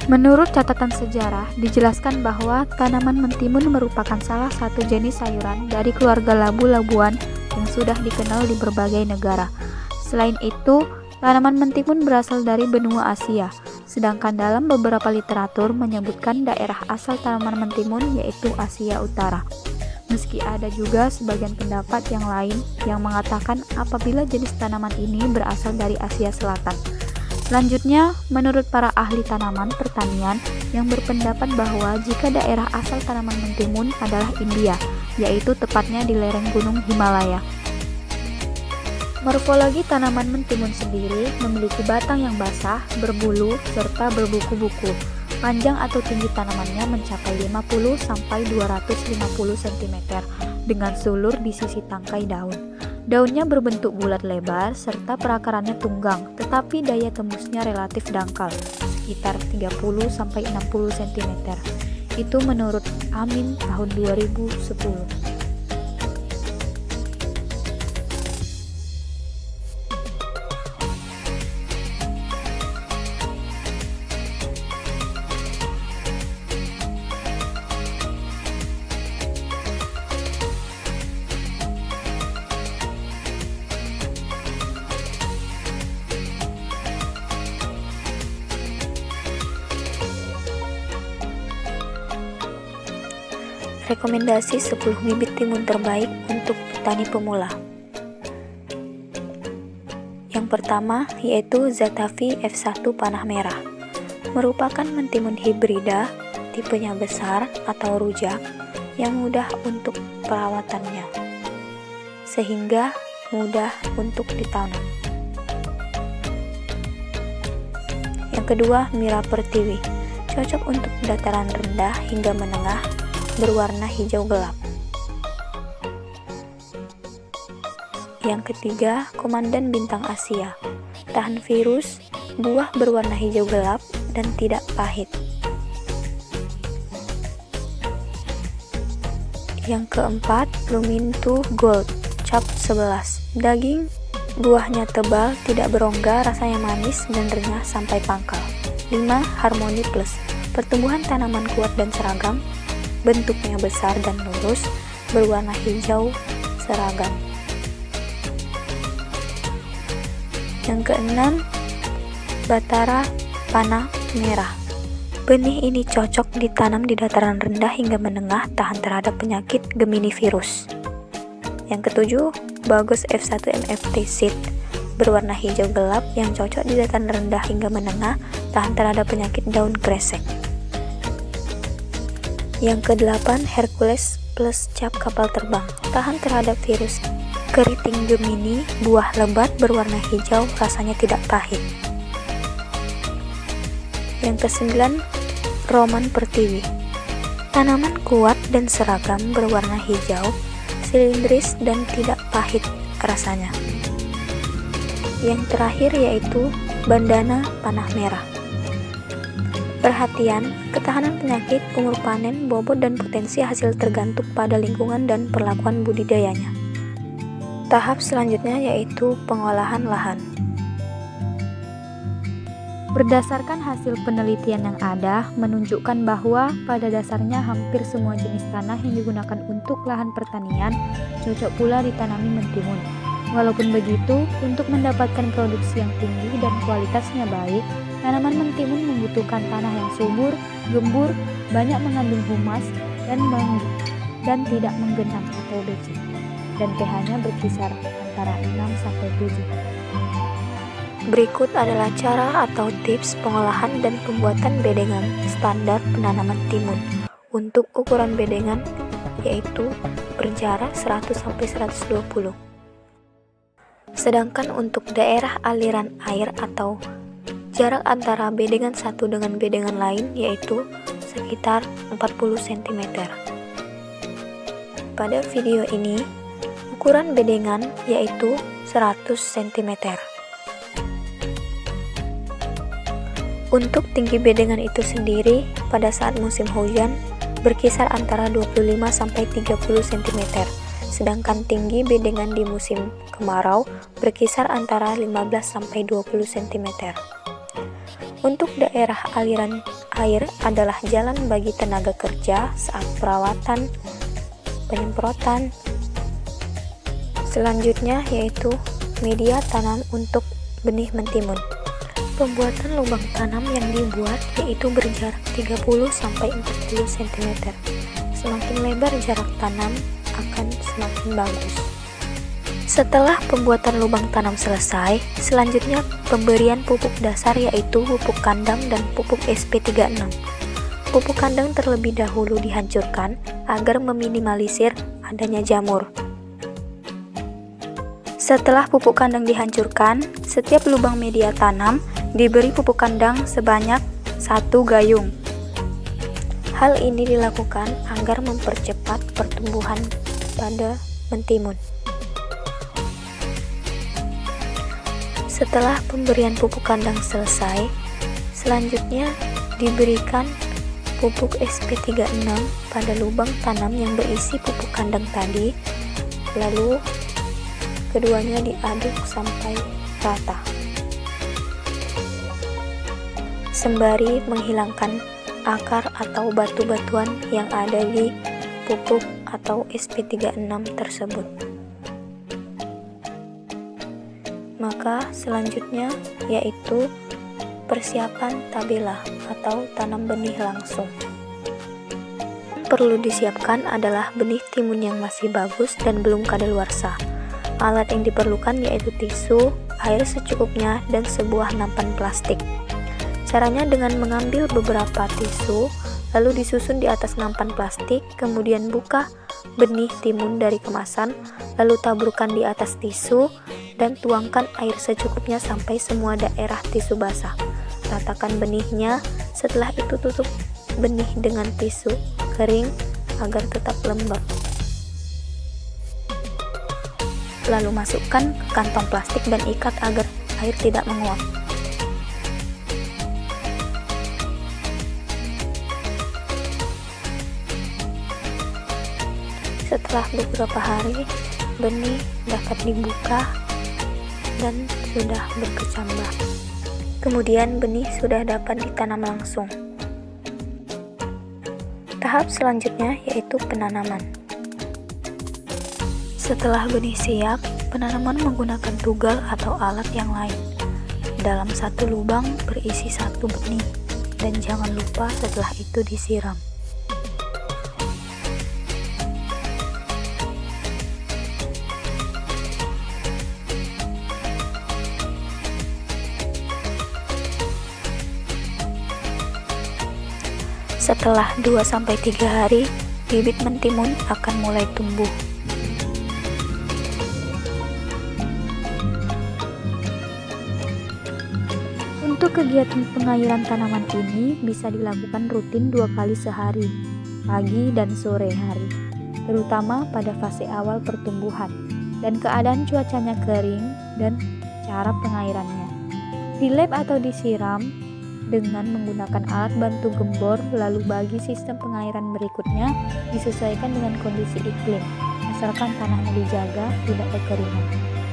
Menurut catatan sejarah, dijelaskan bahwa tanaman mentimun merupakan salah satu jenis sayuran dari keluarga labu-labuan yang sudah dikenal di berbagai negara. Selain itu, tanaman mentimun berasal dari benua Asia, sedangkan dalam beberapa literatur menyebutkan daerah asal tanaman mentimun yaitu Asia Utara. Meski ada juga sebagian pendapat yang lain yang mengatakan apabila jenis tanaman ini berasal dari Asia Selatan. Selanjutnya, menurut para ahli tanaman pertanian yang berpendapat bahwa jika daerah asal tanaman mentimun adalah India, yaitu tepatnya di lereng gunung Himalaya. Morfologi tanaman mentimun sendiri memiliki batang yang basah, berbulu, serta berbuku-buku. Panjang atau tinggi tanamannya mencapai 50-250 cm dengan sulur di sisi tangkai daun. Daunnya berbentuk bulat lebar serta perakarannya tunggang, tetapi daya tembusnya relatif dangkal, sekitar 30-60 cm. Itu menurut Amin tahun 2010. Rekomendasi 10 bibit timun terbaik untuk petani pemula. Yang pertama yaitu Zatavi F1 Panah Merah. Merupakan mentimun hibrida, tipenya besar atau rujak, yang mudah untuk perawatannya, sehingga mudah untuk ditanam. Yang kedua, Mira Pertiwi. Cocok untuk dataran rendah hingga menengah, berwarna hijau gelap. Yang ketiga, Komandan Bintang Asia. Tahan virus, buah berwarna hijau gelap dan tidak pahit. Yang keempat, Lumintu Gold Cap 11. Daging buahnya tebal, tidak berongga, rasanya manis dan renyah sampai pangkal. 5. Harmony Plus. Pertumbuhan tanaman kuat dan seragam, bentuknya besar dan lurus, berwarna hijau seragam. Yang keenam, Batara Panah Merah. Benih ini cocok ditanam di dataran rendah hingga menengah, tahan terhadap penyakit Gemini virus. Yang ketujuh, Bagus F1 MFT Seed. Berwarna hijau gelap yang cocok di dataran rendah hingga menengah, tahan terhadap penyakit daun kresek. Yang kedelapan, Hercules Plus Cap Kapal Terbang. Tahan terhadap virus keriting Gemini, buah lebat berwarna hijau, rasanya tidak pahit. Yang kesembilan, Roman Pertiwi. Tanaman kuat dan seragam, berwarna hijau, silindris dan tidak pahit rasanya. Yang terakhir yaitu Bandana Panah Merah. Perhatian, ketahanan penyakit, umur panen, bobot, dan potensi hasil tergantung pada lingkungan dan perlakuan budidayanya. Tahap selanjutnya yaitu pengolahan lahan. Berdasarkan hasil penelitian yang ada, menunjukkan bahwa pada dasarnya hampir semua jenis tanah yang digunakan untuk lahan pertanian cocok pula ditanami mentimun. Walaupun begitu, untuk mendapatkan produksi yang tinggi dan kualitasnya baik, tanaman mentimun membutuhkan tanah yang subur, gembur, banyak mengandung humas, dan tidak menggenang atau becek, dan pH-nya berkisar antara 6-7. Berikut adalah cara atau tips pengolahan dan pembuatan bedengan standar penanaman timun. Untuk ukuran bedengan yaitu berjarak 100-120. Sedangkan untuk daerah aliran air atau jarak antara bedengan satu dengan bedengan lain yaitu sekitar 40 cm. Pada video ini, ukuran bedengan yaitu 100 cm. Untuk tinggi bedengan itu sendiri pada saat musim hujan berkisar antara 25-30 cm. Sedangkan tinggi bedengan di musim kemarau berkisar antara 15-20 cm. Untuk daerah aliran air adalah jalan bagi tenaga kerja saat perawatan, penyemprotan. Selanjutnya yaitu media tanam untuk benih mentimun. Pembuatan lubang tanam yang dibuat yaitu berjarak 30-40 cm. Semakin lebar jarak tanam akan semakin bagus. Setelah pembuatan lubang tanam selesai, selanjutnya pemberian pupuk dasar yaitu pupuk kandang dan pupuk SP36. Pupuk kandang terlebih dahulu dihancurkan agar meminimalisir adanya jamur. Setelah pupuk kandang dihancurkan, setiap lubang media tanam diberi pupuk kandang sebanyak 1 gayung. Hal ini dilakukan agar mempercepat pertumbuhan pada mentimun. Setelah pemberian pupuk kandang selesai, selanjutnya diberikan pupuk SP36 pada lubang tanam yang berisi pupuk kandang tadi, lalu keduanya diaduk sampai rata, sembari menghilangkan akar atau batu-batuan yang ada di pupuk atau SP36 tersebut. Maka selanjutnya yaitu persiapan tabela atau tanam benih langsung. Yang perlu disiapkan adalah benih timun yang masih bagus dan belum kadaluarsa. Alat yang diperlukan yaitu tisu, air secukupnya, dan sebuah nampan plastik. Caranya dengan mengambil beberapa tisu, lalu disusun di atas nampan plastik, kemudian buka benih timun dari kemasan, lalu taburkan di atas tisu, dan tuangkan air secukupnya sampai semua daerah tisu basah. Ratakan benihnya, setelah itu tutup benih dengan tisu kering agar tetap lembab. Lalu masukkan ke kantong plastik dan ikat agar air tidak menguap. Setelah beberapa hari, benih dapat dibuka dan sudah berkecambah. Kemudian benih sudah dapat ditanam langsung. Tahap selanjutnya yaitu penanaman. Setelah benih siap, penanaman menggunakan tugal atau alat yang lain. Dalam satu lubang berisi 1 benih, dan jangan lupa setelah itu disiram. Setelah 2-3 hari, bibit mentimun akan mulai tumbuh. Untuk kegiatan pengairan tanaman ini bisa dilakukan rutin 2 kali sehari, pagi dan sore hari, terutama pada fase awal pertumbuhan dan keadaan cuacanya kering dan cara pengairannya. Di lab atau disiram dengan menggunakan alat bantu gembor, lalu bagi sistem pengairan berikutnya disesuaikan dengan kondisi iklim, asalkan tanahnya dijaga tidak kekeringan.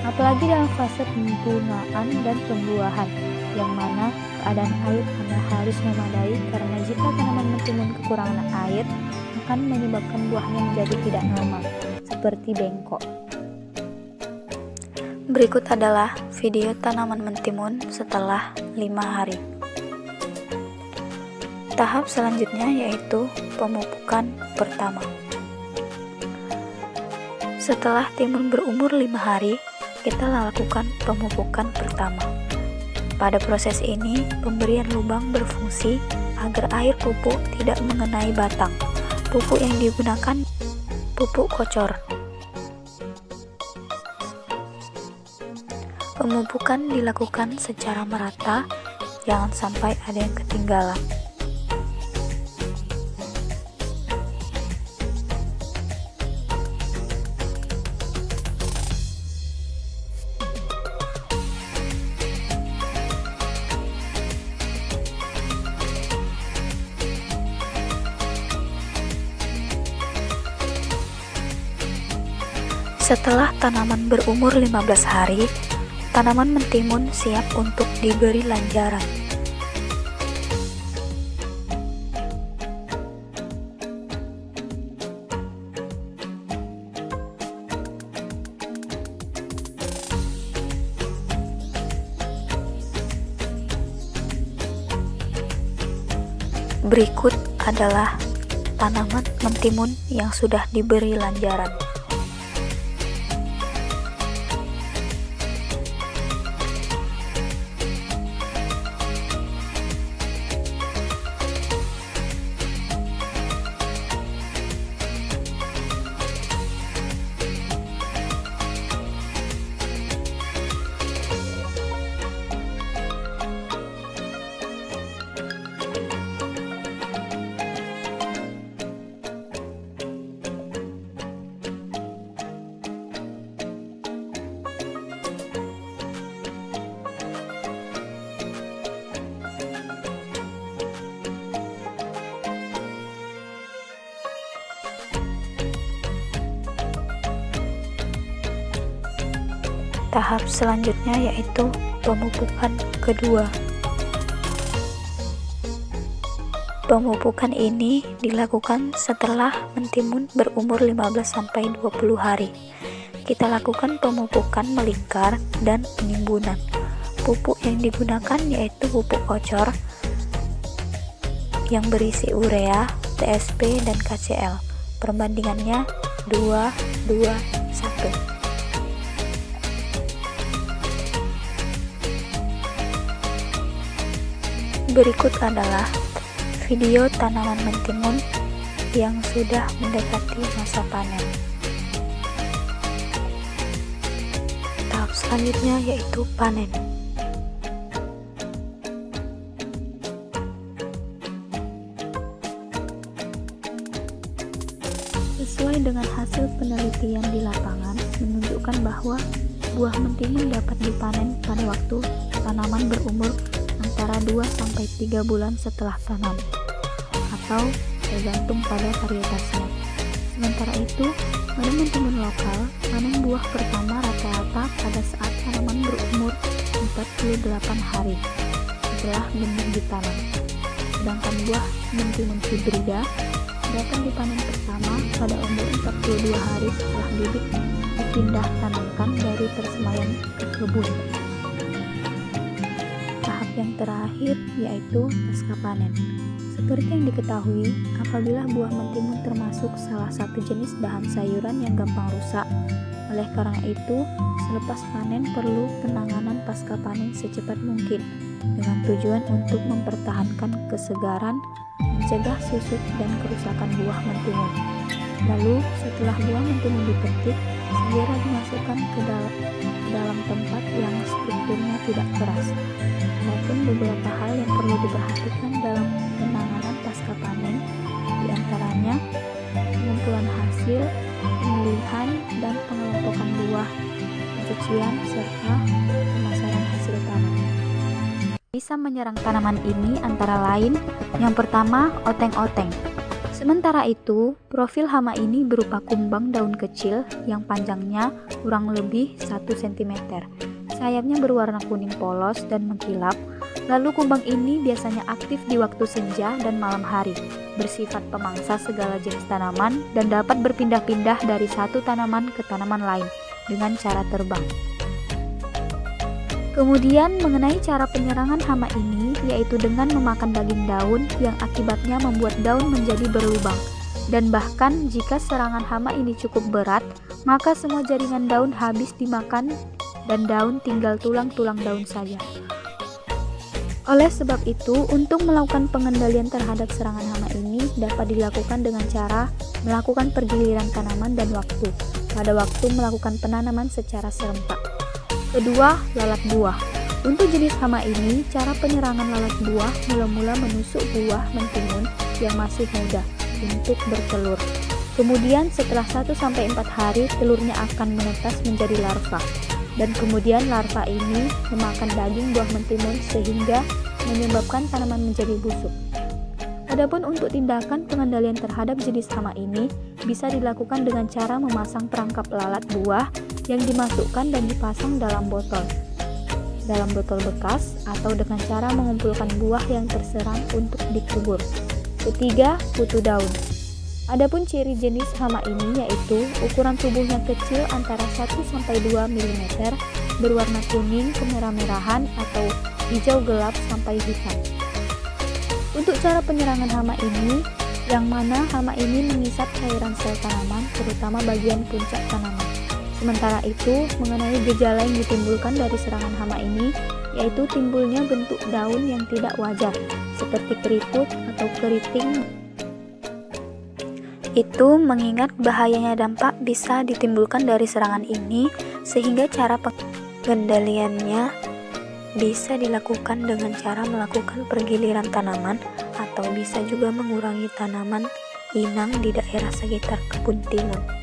Apalagi dalam fase pembungaan dan pembuahan, yang mana keadaan air harus memadai karena jika tanaman mentimun kekurangan air akan menyebabkan buahnya menjadi tidak normal, seperti bengkok. Berikut adalah video tanaman mentimun setelah 5 hari. Tahap selanjutnya yaitu pemupukan pertama. Setelah timun berumur 5 hari, kita lakukan pemupukan pertama. Pada proses ini, pemberian lubang berfungsi agar air pupuk tidak mengenai batang. Pupuk yang digunakan pupuk kocor. Pemupukan dilakukan secara merata, jangan sampai ada yang ketinggalan. Setelah tanaman berumur 15 hari, tanaman mentimun siap untuk diberi lanjaran. Berikut adalah tanaman mentimun yang sudah diberi lanjaran. Tahap selanjutnya yaitu pemupukan kedua. Pemupukan ini dilakukan setelah mentimun berumur 15-20 hari. Kita lakukan pemupukan melingkar dan penimbunan. Pupuk yang digunakan yaitu pupuk kocor yang berisi urea, TSP, dan KCl. Perbandingannya 2-2-1. Berikut adalah video tanaman mentimun yang sudah mendekati masa panen. Tahap selanjutnya yaitu panen. Sesuai dengan hasil penelitian di lapangan menunjukkan bahwa buah mentimun dapat dipanen pada waktu tanaman berumur antara 2-3 bulan setelah tanam, atau tergantung pada varietasnya. Sementara itu, pada mentimun lokal, panen buah pertama rata-rata pada saat tanaman berumur 48 hari setelah benih ditanam. Sedangkan buah mentimun hibrida dapat dipanen pertama pada umur 42 hari setelah bibit dipindah tanamkan dari persemaian ke kebun. Yang terakhir yaitu pasca panen. Seperti yang diketahui, apabila buah mentimun termasuk salah satu jenis dahan sayuran yang gampang rusak. Oleh karena itu, selepas panen perlu penanganan pasca panen secepat mungkin dengan tujuan untuk mempertahankan kesegaran, mencegah susut dan kerusakan buah mentimun. Lalu, setelah buah mentimun dipetik, segera dimasukkan ke dalam tempat yang strukturnya tidak keras. Maupun beberapa hal yang perlu diperhatikan dalam penanganan pasca panen, diantaranya pengumpulan hasil, pemilihan dan pengelompokan buah, pencucian, serta pemasaran hasil tanam. Bisa menyerang tanaman ini antara lain yang pertama, oteng-oteng. Sementara itu, profil hama ini berupa kumbang daun kecil yang panjangnya kurang lebih 1 cm. Sayapnya berwarna kuning polos dan mengkilap. Lalu kumbang ini biasanya aktif di waktu senja dan malam hari, bersifat pemangsa segala jenis tanaman dan dapat berpindah-pindah dari satu tanaman ke tanaman lain dengan cara terbang. Kemudian mengenai cara penyerangan hama ini, yaitu dengan memakan daging daun yang akibatnya membuat daun menjadi berlubang. Dan bahkan jika serangan hama ini cukup berat, maka semua jaringan daun habis dimakan dan daun tinggal tulang-tulang daun saja. Oleh sebab itu, untuk melakukan pengendalian terhadap serangan hama ini dapat dilakukan dengan cara melakukan pergiliran tanaman dan waktu, pada waktu melakukan penanaman secara serempak. Kedua, lalat buah. Untuk jenis hama ini, cara penyerangan lalat buah mula-mula menusuk buah mentimun yang masih muda untuk bertelur. Kemudian setelah 1-4 hari, telurnya akan menetas menjadi larva. Dan kemudian larva ini memakan daging buah mentimun sehingga menyebabkan tanaman menjadi busuk. Adapun untuk tindakan pengendalian terhadap jenis hama ini bisa dilakukan dengan cara memasang perangkap lalat buah yang dimasukkan dan dipasang dalam botol bekas, atau dengan cara mengumpulkan buah yang terserang untuk dikubur. Ketiga, kutu daun. Adapun ciri jenis hama ini yaitu ukuran tubuhnya kecil antara 1-2 mm, berwarna kuning kemerah-merahan atau hijau gelap sampai hitam. Untuk cara penyerangan hama ini, yang mana hama ini mengisap cairan sel tanaman, terutama bagian puncak tanaman. Sementara itu, mengenai gejala yang ditimbulkan dari serangan hama ini, yaitu timbulnya bentuk daun yang tidak wajar, seperti keriput atau keriting. Itu mengingat bahayanya dampak bisa ditimbulkan dari serangan ini, sehingga cara pengendaliannya bisa dilakukan dengan cara melakukan pergiliran tanaman, atau bisa juga mengurangi tanaman inang di daerah sekitar kebun timun.